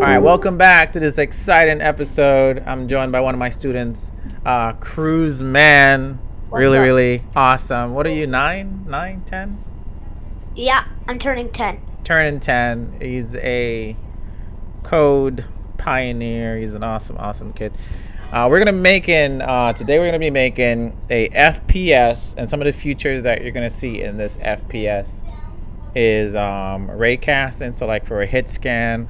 Alright, welcome back to this exciting episode. I'm joined by one of my students, Cruz Mann. What's up? Really awesome. What are you, 9, 10? Yeah, I'm turning 10. Turning 10. He's a code pioneer. He's an awesome kid. Today we're gonna be making a FPS, and some of the features that you're gonna see in this FPS is ray casting. So like for a hit scan,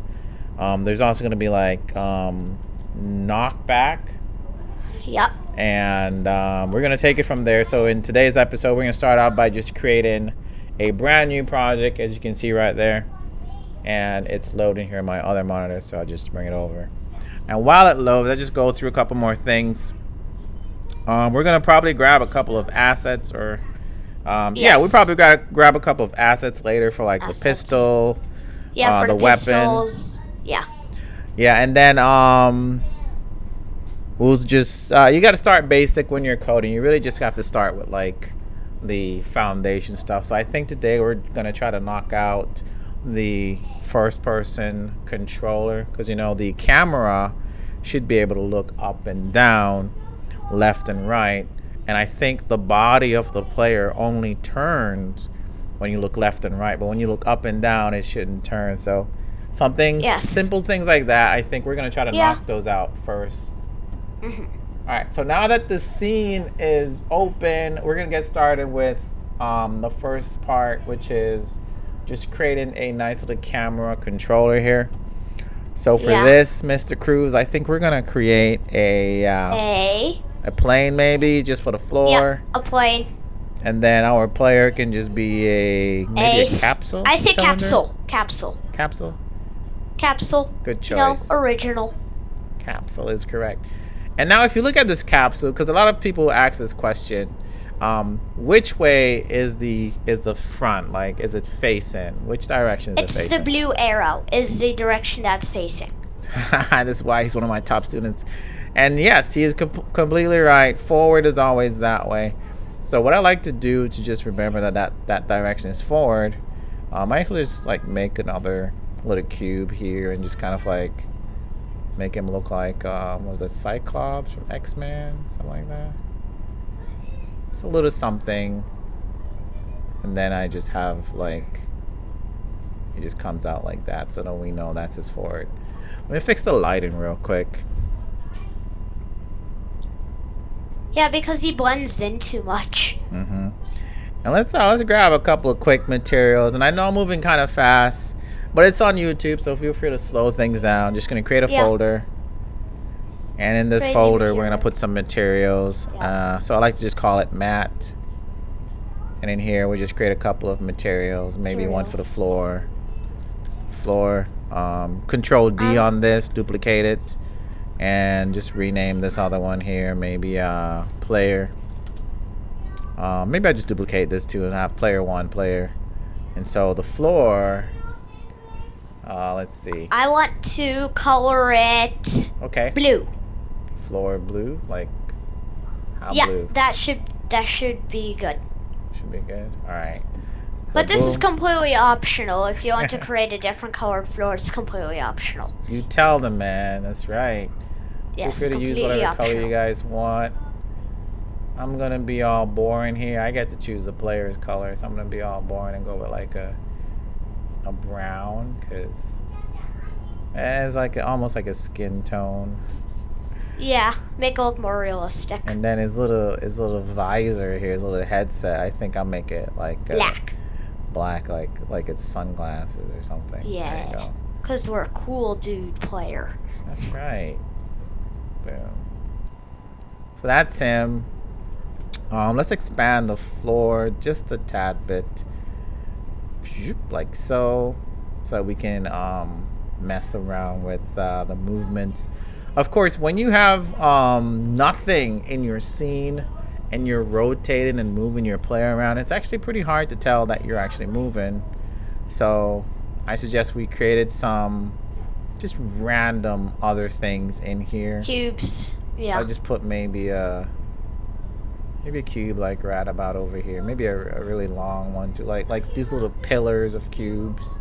there's also gonna be like knockback. Yep. And we're gonna take it from there. So in today's episode, we're gonna start out by just creating a brand new project, as you can see right there, and it's loading here on my other monitor, so I'll just bring it over. And while it loads, I'll just go through a couple more things. We're gonna probably grab a couple of assets, or Yes. yeah, we probably gotta grab a couple of assets later for like the pistol, Yeah, for the the weapon. pistols. Yeah. Yeah, and then we'll just you got to start basic when you're coding. You really just have to start with like the foundation stuff. So I think today we're gonna try to knock out the first person controller, because you know the camera should be able to look up and down, left and right, and I think the body of the player only turns when you look left and right, but when you look up and down it shouldn't turn. So simple things like that, I think we're gonna try to knock those out first. Alright, so now that the scene is open, we're gonna get started with the first part, which is just creating a nice little camera controller here. So for this, Mr. Cruz, I think we're gonna create a plane, maybe just for the floor. Yeah, a plane. And then our player can just be a capsule. I say cylinder? Capsule. Capsule. Good choice. No, original. Capsule is correct. And now if you look at this capsule, because a lot of people ask this question, which way is the front? Like, is it facing? Which direction is it facing? It's the blue arrow is the direction that's facing. That's why he's one of my top students. And yes, he is completely right. Forward is always that way. So what I like to do to just remember that direction is forward, I actually just like make another little cube here and just kind of like make him look like what was that, Cyclops from X-Men, something like that. It's a little something, and then I just have like he just comes out like that, so then we know that's his forward. Let me fix the lighting real quick. Yeah, because he blends in too much. And let's grab a couple of quick materials. And I know I'm moving kind of fast, but it's on YouTube, so feel free to slow things down. Just gonna create a folder, and in this folder we're gonna put some materials. So I like to just call it mat, and in here we just create a couple of materials, maybe one for the floor. Control D on this, duplicate it, and just rename this other one here, maybe player. Maybe I just duplicate this too and have player 1 player. And so the floor, let's see, I want to color it blue. Floor blue, like how blue? that should be good. Should be good. All right, so but this is completely optional. If you want to create a different colored floor, it's completely optional. You tell them, man. That's right. Yes, feel free to use whatever color you guys want. I'm gonna be all boring here. I get to choose the player's color, so I'm gonna be all boring and go with like a brown, because it's like almost like a skin tone. Yeah, make it look more realistic. And then his little visor here, his little headset, I think I'll make it like black, like it's sunglasses or something. Yeah, there you go. Because we're a cool dude player. That's right. Boom. So that's him. Let's expand the floor just a tad bit, like so we can mess around with the movements. Of course, when you have nothing in your scene and you're rotating and moving your player around, it's actually pretty hard to tell that you're actually moving. So I suggest we created some just random other things in here. Cubes. Yeah. So I just put maybe a cube like right about over here. Maybe a really long one too. Like these little pillars of cubes.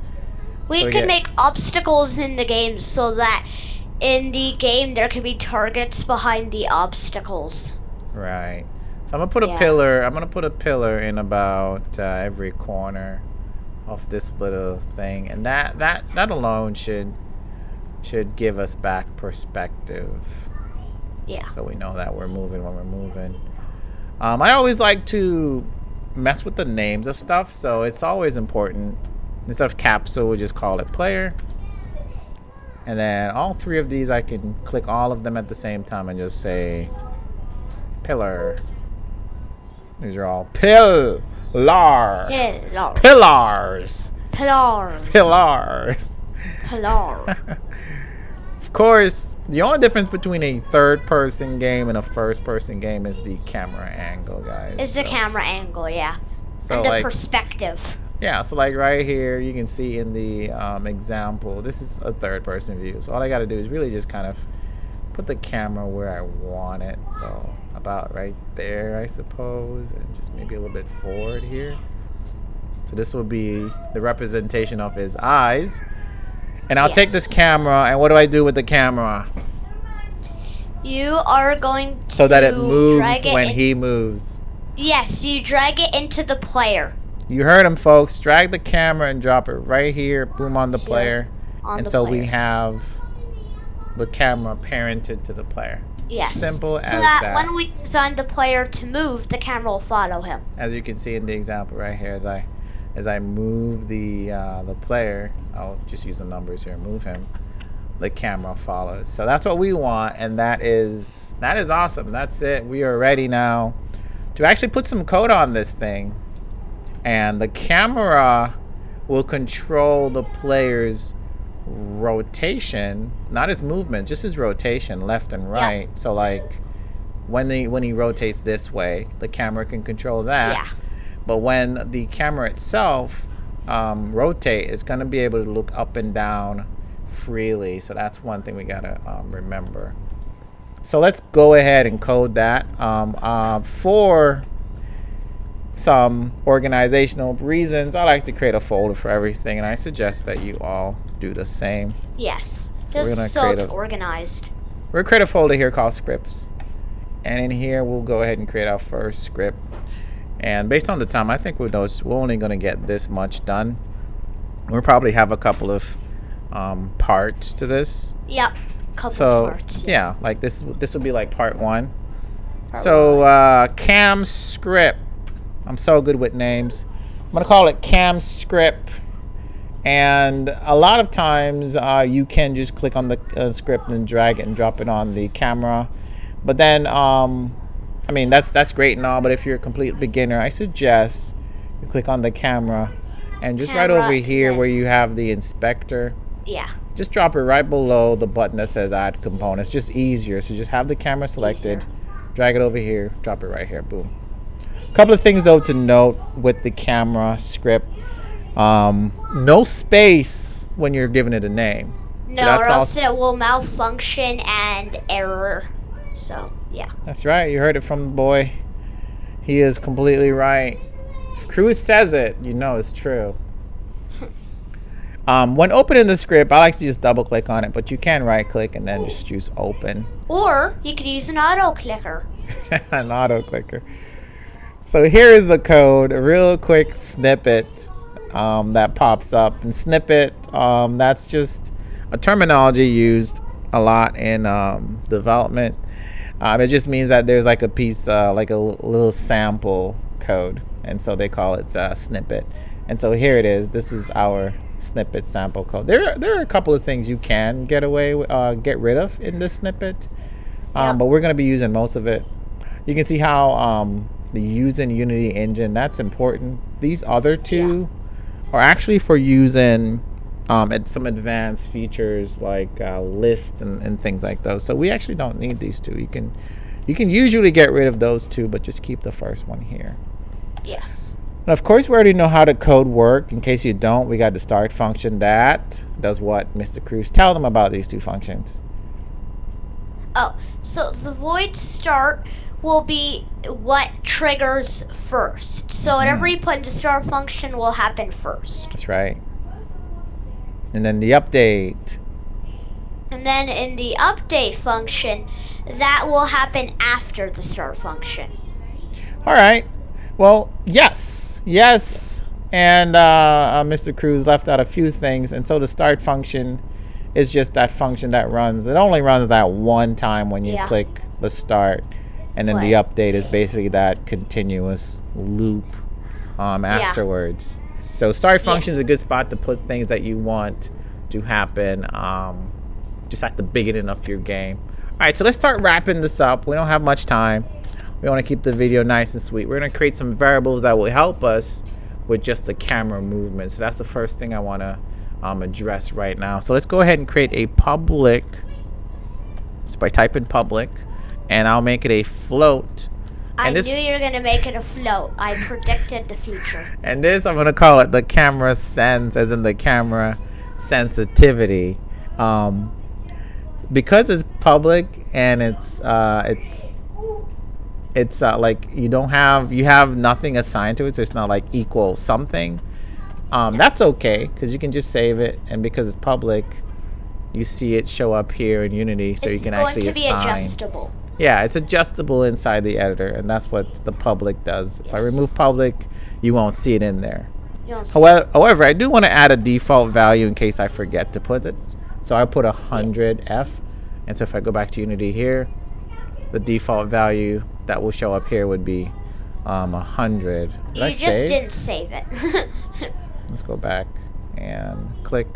We could make obstacles in the game so that in the game there could be targets behind the obstacles. Right. So I'm gonna put a pillar. I'm gonna put a pillar in about every corner of this little thing, and that alone should give us back perspective. Yeah. So we know that we're moving when we're moving. I always like to mess with the names of stuff, so it's always important. Instead of capsule, we just call it player. And then all three of these, I can click all of them at the same time and just say pillar. These are all pillars. Pillars. Of course, the only difference between a third-person game and a first-person game is the camera angle, guys. It's the camera angle, yeah. So and the perspective. Yeah, so like right here, you can see in the example, this is a third-person view. So all I got to do is really just kind of put the camera where I want it. So about right there, I suppose, and just maybe a little bit forward here. So this will be the representation of his eyes. And I'll take this camera, and what do I do with the camera? You are going to so that it moves when he moves. Yes, you drag it into the player. You heard him, folks. Drag the camera and drop it right here. Boom, on the player. And so we have the camera parented to the player. Yes. Simple as that. So that when we design the player to move, the camera will follow him. As you can see in the example right here, as I move the player, I'll just use the numbers here. Move him. The camera follows. So that's what we want, and that is awesome. That's it. We are ready now to actually put some code on this thing. And the camera will control the player's rotation, not his movement, just his rotation left and right. Yeah. So like when he rotates this way, the camera can control that. Yeah. But when the camera itself rotate, it's going to be able to look up and down freely. So that's one thing we got to remember. So let's go ahead and code that. For some organizational reasons, I like to create a folder for everything, and I suggest that you all do the same. Yes, just so it's organized. We're going to create a folder here called scripts, and in here we'll go ahead and create our first script. And based on the time, I think we're only going to get this much done. We'll probably have a couple of parts to this. Yep, couple of parts. Yeah, like this will be like part one. Cam script. I'm so good with names. I'm gonna call it cam script. And a lot of times you can just click on the script and drag it and drop it on the camera. But then, I mean, that's great and all, but if you're a complete beginner, I suggest you click on the camera and just right over here where you have the inspector. Yeah. Just drop it right below the button that says add components. Just easier. So just have the camera selected, drag it over here, drop it right here, boom. Couple of things though to note with the camera script. No space when you're giving it a name. No, so or else it will malfunction and error. So, yeah. That's right. You heard it from the boy. He is completely right. If Cruz says it, you know it's true. When opening the script, I like to just double click on it, but you can right click and then just choose open. Or you could use an auto clicker. An auto clicker. So here is the code, a real quick snippet that pops up. And snippet, that's just a terminology used a lot in development. It just means that there's like a piece, like a little sample code. And so they call it snippet. And so here it is. This is our snippet sample code. There are a couple of things you can get rid of in this snippet. But we're going to be using most of it. You can see how the using Unity engine, that's important. These other two are actually for using some advanced features like list and things like those. So we actually don't need these two. You can usually get rid of those two, but just keep the first one here. Yes. And of course, we already know how the code work. In case you don't, we got the start function that does what Mr. Cruz. Tell them about these two functions. Oh, so the void start will be what triggers first. So whatever you put in the start function will happen first. That's right. And then the update. And then in the update function, that will happen after the start function. All right. Well, yes. And Mr. Cruz left out a few things. And so the start function is just that function that runs. It only runs that one time when you click the start. And then the update is basically that continuous loop afterwards. So start function is a good spot to put things that you want to happen just at the beginning of your game. All right, so let's start wrapping this up. We don't have much time. We want to keep the video nice and sweet. We're going to create some variables that will help us with just the camera movement. So that's the first thing I want to address right now. So let's go ahead and create a public, just by typing public, and I'll make it a float. I knew you were going to make it a float. I predicted the future. And this, I'm going to call it the camera sense, as in the camera sensitivity. Because it's public and it's like you have nothing assigned to it, so it's not like equal something. That's okay, because you can just save it, and because it's public, you see it show up here in Unity, so you can actually assign. It's going to be adjustable. Yeah, it's adjustable inside the editor, and that's what the public does. If I remove public, you won't see it in there. However, I do want to add a default value in case I forget to put it. So I put 100F, and so if I go back to Unity here, the default value that will show up here would be 100. You just didn't save it. Let's go back and click.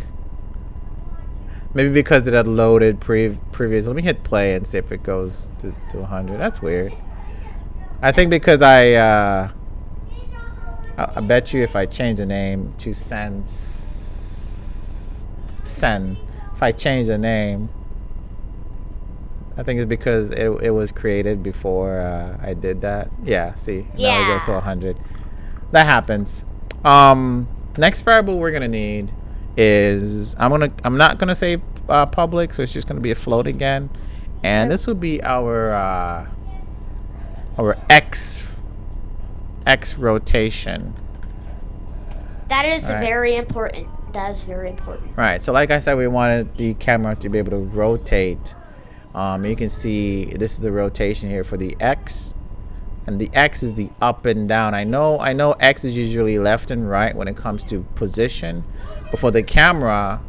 Maybe because it had loaded previous. Let me hit play and see if it goes to 100. That's weird. I think because I bet you if I change the name to Sen, if I change the name, I think it's because it was created before I did that. Yeah, see, now it goes to 100. That happens. Next variable we're gonna need is I'm not gonna say public, so it's just gonna be a float again, and this will be our X rotation. That is very important. That is very important. Right. So like I said, we wanted the camera to be able to rotate. You can see this is the rotation here for the X, and the X is the up and down. I know X is usually left and right when it comes to position, but for the camera,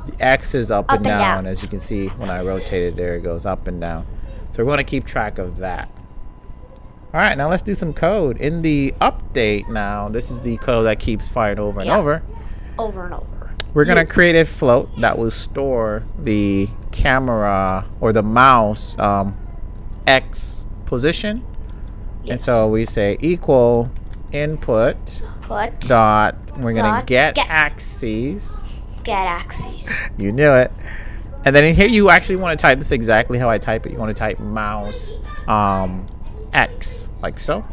the X is up and down. As you can see when I rotate it, there it goes up and down. So we want to keep track of that. All right, now let's do some code. In the update now, this is the code that keeps firing over and over. Over and over. We're going to create a float that will store the camera or the mouse X position. And so we say equal input dot, we're going to get axes. Get axes. You knew it. And then in here you actually want to type this exactly how I type it. You want to type mouse X, like so.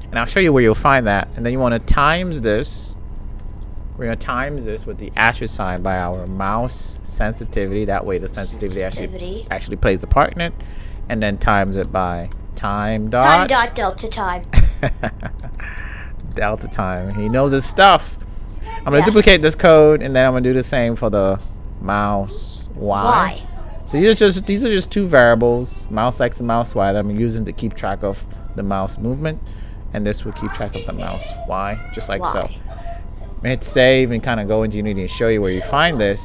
And I'll show you where you'll find that. And then you want to times this. We're going to times this with the asterisk sign by our mouse sensitivity. That way the sensitivity actually plays a part in it. And then times it by time dot delta time. Delta time. He knows his stuff. I'm going to duplicate this code, and then I'm going to do the same for the mouse Y. So these are just two variables, mouse X and mouse Y, that I'm using to keep track of the mouse movement, and this will keep track of the mouse Y, just like so. I'm going to hit save and kind of go into Unity and show you where you find this.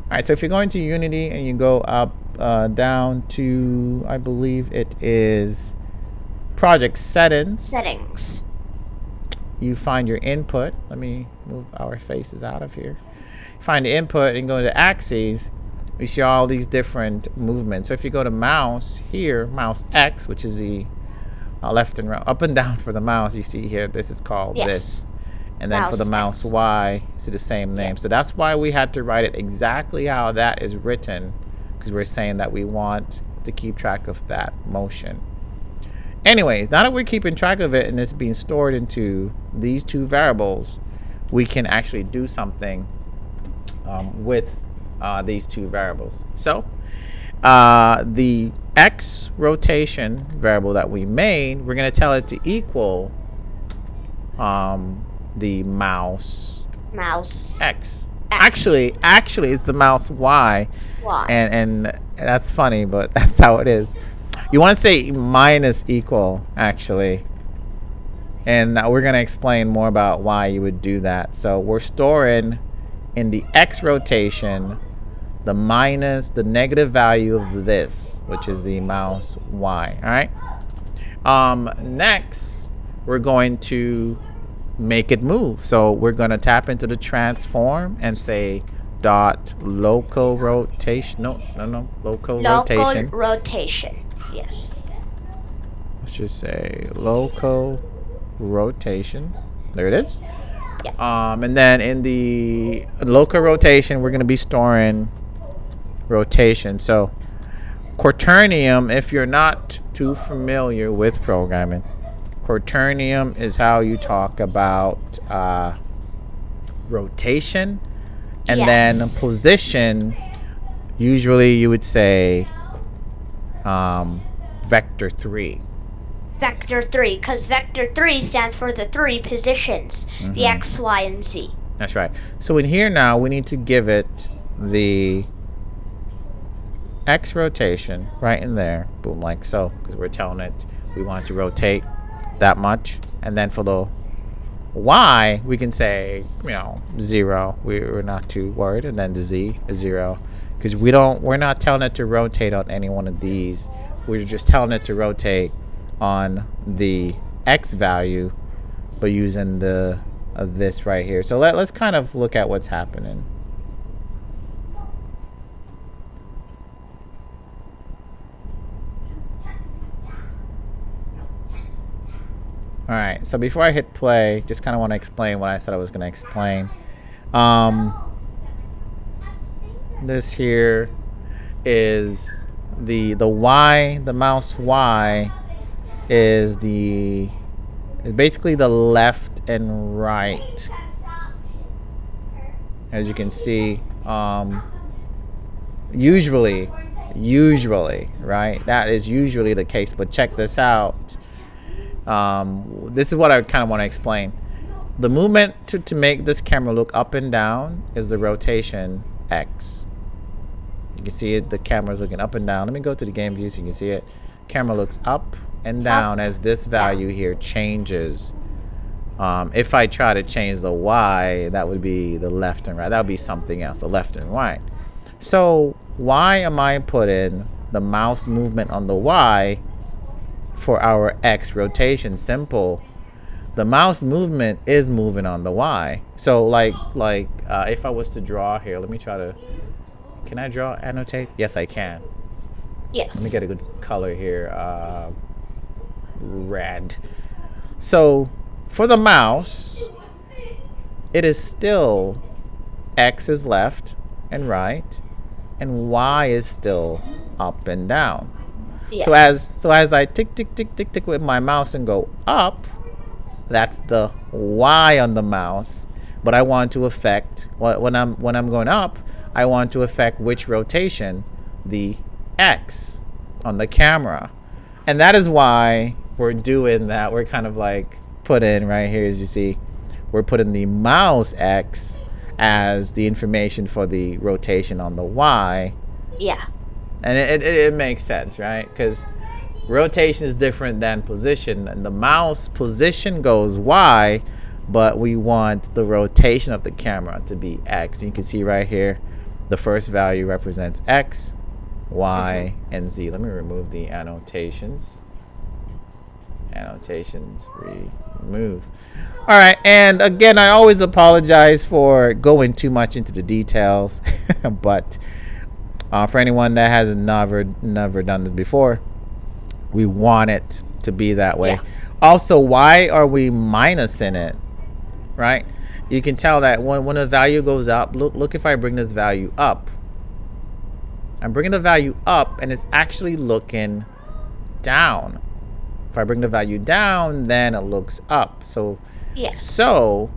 Alright, so if you're going to Unity and you go up down to, I believe it is project settings. You find your input. Let me move our faces out of here. Find the input and go to axes. We see all these different movements. So if you go to mouse here, mouse X, which is the left and right, up and down for the mouse, you see here, this is called this. And then for the mouse Y, it's the same name. So that's why we had to write it exactly how that is written, because we're saying that we want to keep track of that motion. Anyways, now that we're keeping track of it and it's being stored into these two variables, we can actually do something with these two variables. So the X rotation variable that we made, we're going to tell it to equal the mouse Mouse X. X. Actually, it's the mouse Y, Y. and that's funny, but that's how it is. You want to say minus equal, actually, and we're gonna explain more about why you would do that. So we're storing in the X rotation the negative value of this, which is the mouse Y. All right. Next, we're going to make it move. So we're going to tap into the transform and say dot local rotation. No, local rotation. Local rotation. Yes. Let's just say local rotation. There it is. Yeah. And then in the local rotation, we're going to be storing rotation. So quaternium, if you're not too familiar with programming, quaternium is how you talk about rotation, and then position. Usually you would say vector 3. Vector 3, because vector 3 stands for the 3 positions, the X, Y, and Z. That's right. So in here now, we need to give it the X rotation right in there, boom, like so, because we're telling it we want to rotate that much. And then for the Y, we can say, 0. We're not too worried. And then the Z is 0, because we're not telling it to rotate on any one of these. We're just telling it to rotate on the X value, but using the this right here. So let's kind of look at what's happening. All right, so before I hit play, just kind of want to explain what I said I was going to explain. This here is the Y, the mouse Y is basically the left and right. As you can see, usually, right? That is usually the case, but check this out. This is what I kind of want to explain. The movement to make this camera look up and down is the rotation X. You can see it, the camera's looking up and down. Let me go to the game view so you can see it. Camera looks up and down as this value here changes. If I try to change the Y, that would be the left and right. That would be something else, the left and right. So why am I putting the mouse movement on the Y for our X rotation? Simple. The mouse movement is moving on the Y. So like if I was to draw here, let me try to, can I draw, annotate? Yes, I can. Yes. Let me get a good color here. Red. So for the mouse, it is still X is left and right, and Y is still up and down. Yes. So as I tick tick tick tick tick with my mouse and go up, that's the Y on the mouse. But I want to affect when I'm going up, I want to affect which rotation? The X on the camera. And that is why we're doing that. We're kind of like put in right here, as you see, we're putting the mouse X as the information for the rotation on the Y. Yeah. And it makes sense, right? Because rotation is different than position. And the mouse position goes Y, but we want the rotation of the camera to be X. You can see right here, the first value represents X, Y, and Z. Let me remove the annotations. Annotations, remove. All right, and again, I always apologize for going too much into the details, but for anyone that has never done this before, we want it to be that way. Yeah. Also, why are we minusing it, right? You can tell that when a value goes up, look if I bring this value up. I'm bringing the value up, and it's actually looking down. If I bring the value down, then it looks up. So, yes. So,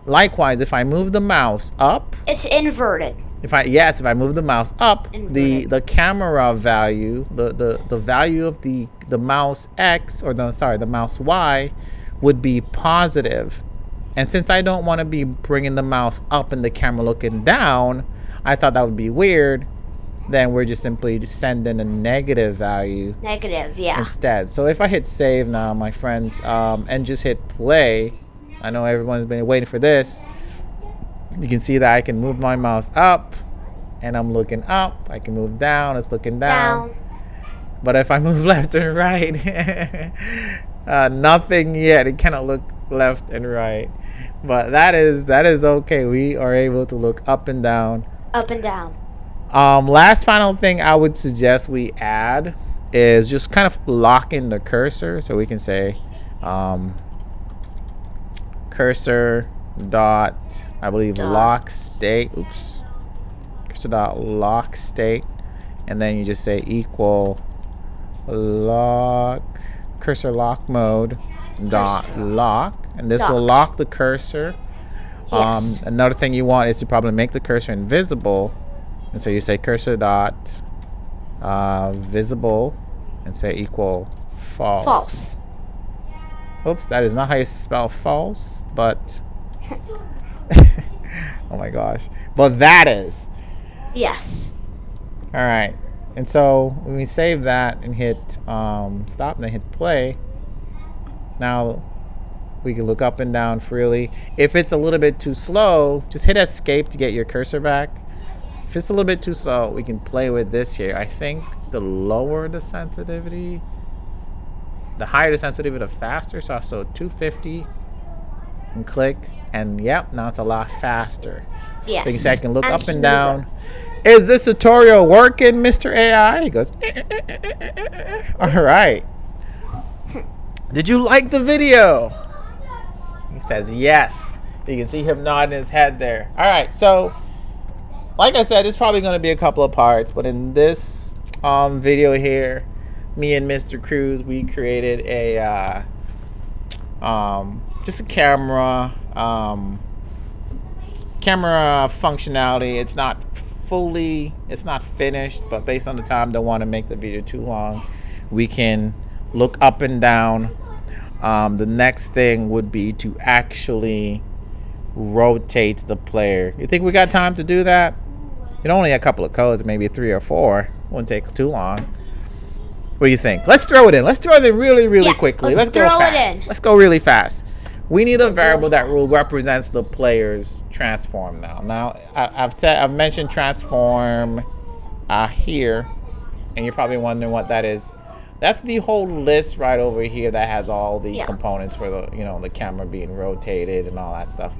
likewise, if I move the mouse up, it's inverted. If I move the mouse up, the camera value, the value of the mouse X, or the mouse Y, would be positive. And since I don't want to be bringing the mouse up and the camera looking down, I thought that would be weird. Then we're just simply sending a negative value Negative, yeah. instead. So if I hit save now, my friends, and just hit play, I know everyone's been waiting for this. You can see that I can move my mouse up and I'm looking up. I can move down, it's looking down. But if I move left and right, nothing yet. It cannot look left and right. But that is okay. We are able to look up and down. Up and down. Last final thing I would suggest we add is just kind of lock in the cursor. So we can say cursor dot, I believe, lock state. Oops. Cursor dot lock state. And then you just say equal lock cursor lock mode dot lock, and this will lock the cursor. Yes. Another thing you want is to probably make the cursor invisible, and so you say cursor dot visible and say equal false. False. Oops, that is not how you spell false, but oh my gosh, but that is. Yes. All right. And so when we save that and hit stop and then hit play, now we can look up and down freely. If it's a little bit too slow, just hit escape to get your cursor back. If it's a little bit too slow, we can play with this here. I think the lower the sensitivity, the higher the sensitivity, the faster. So 250 and click, and yep, now it's a lot faster. Yes. So you can say I can look up and smoother. down. Is this tutorial working, Mr. AI? He goes, all right. Did you like the video? He says yes. You can see him nodding his head there. All right, so like I said, it's probably going to be a couple of parts, but in this video here, me and Mr. Cruz, we created a just a camera functionality. It's not finished, but based on the time, don't want to make the video too long, we can look up and down. The next thing would be to actually rotate the player. You think we got time to do that? It only a couple of codes, maybe 3 or 4. Wouldn't take too long. What do you think? Let's throw it in. Let's throw it in really quickly. Let's go fast. Let's go really fast. We need a variable that represents the player's transform now. Now I've mentioned transform here, and you're probably wondering what that is. That's the whole list right over here that has all the components for the the camera being rotated and all that stuff.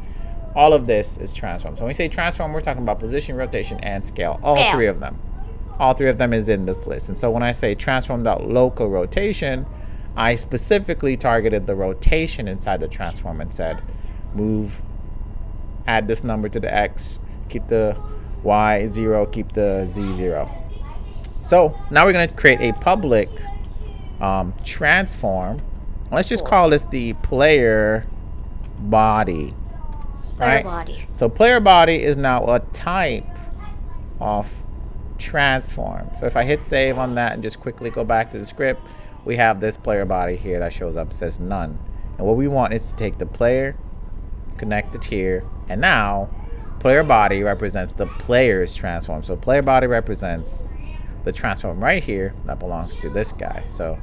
All of this is transform. So when we say transform, we're talking about position, rotation, and scale. All three of them. All three of them is in this list. And so when I say transform.local rotation, I specifically targeted the rotation inside the transform and said, move, add this number to the X, keep the Y 0, keep the Z 0. So now we're going to create a public transform. Let's just call this the player body. Player body. So player body is now a type of transform. So if I hit save on that and just quickly go back to the script, we have this player body here that shows up, says none. And what we want is to take the player, connect it here, and now player body represents the player's transform. So player body represents the transform right here that belongs to this guy. So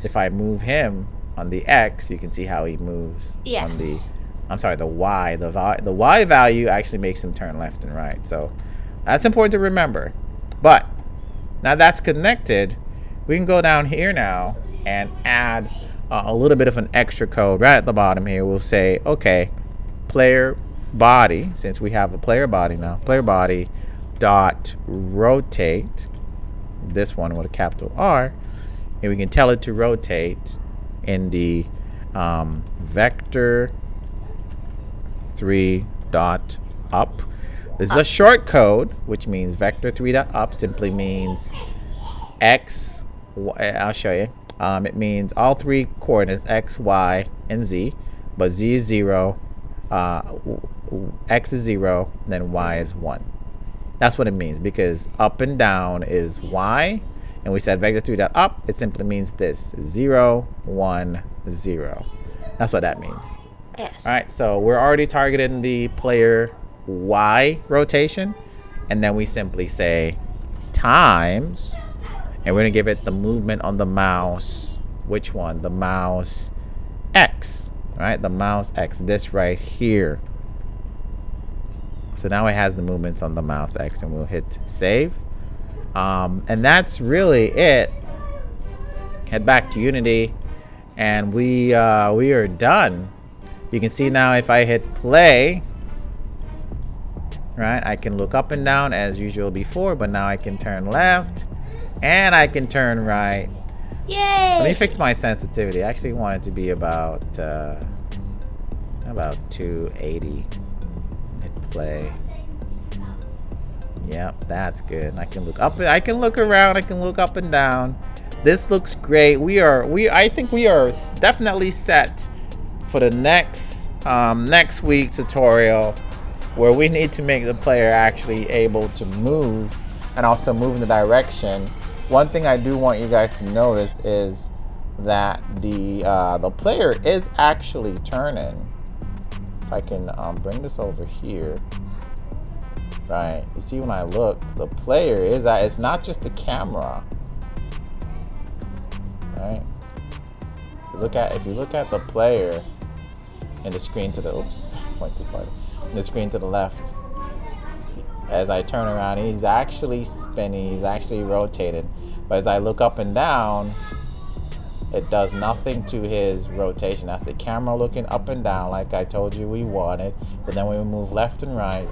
if I move him on the X, you can see how he moves on the, I'm sorry, the Y. The Y value actually makes him turn left and right. So that's important to remember. But now that's connected, we can go down here now and add a little bit of an extra code right at the bottom here. We'll say, okay, player body, since we have a player body now, player body dot rotate, this one with a capital R, and we can tell it to rotate in the vector 3 dot up. This is a short code, which means vector 3 dot up simply means X, Y, I'll show you. It means all three coordinates, X, Y, and Z, but Z is 0, X is 0, and then Y is 1. That's what it means, because up and down is Y, and we said vector 3 dot up, it simply means this, 0, 1, 0. That's what that means. Yes. All right, so we're already targeting the player Y rotation, and then we simply say times, and we're gonna give it the movement on the mouse. Which one? The mouse X. All right, the mouse X. This right here. So now it has the movements on the mouse X, and we'll hit save. And that's really it. Head back to Unity, and we are done. You can see now if I hit play, right, I can look up and down as usual before, but now I can turn left and I can turn right. Yay! Let me fix my sensitivity. I actually want it to be about 280. Hit play. Yep, that's good. I can look up, I can look around, I can look up and down. This looks great. I think we are definitely set for the next week tutorial, where we need to make the player actually able to move and also move in the direction. One thing I do want you guys to notice is that the player is actually turning. If I can bring this over here, right? You see when I look, the player is it's not just the camera, right? If you look at the player in the screen to the in the screen to the left, as I turn around, he's actually spinning, he's actually rotating. But as I look up and down, it does nothing to his rotation. That's the camera looking up and down like I told you we wanted. But then when we move left and right,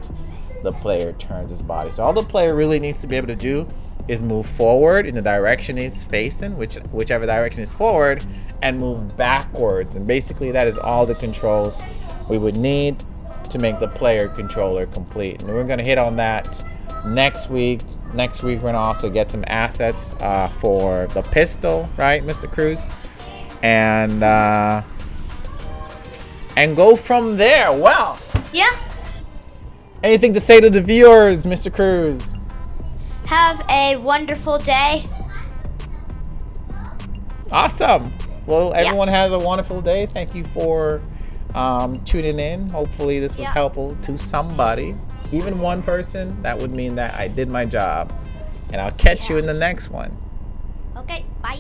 the player turns his body. So all the player really needs to be able to do is move forward in the direction he's facing, whichever direction is forward, and move backwards. And basically that is all the controls we would need to make the player controller complete. And we're gonna hit on that next week. Next week we're gonna also get some assets for the pistol, right, Mr. Cruz? And go from there. Well, Yeah. anything to say to the viewers, Mr. Cruz? Have a wonderful day. Awesome. Well, Yeah. everyone has a wonderful day. Thank you for tuning in. Hopefully this was Yeah. helpful to somebody, even one person. That would mean that I did my job. And I'll catch you in the next one. Okay, bye.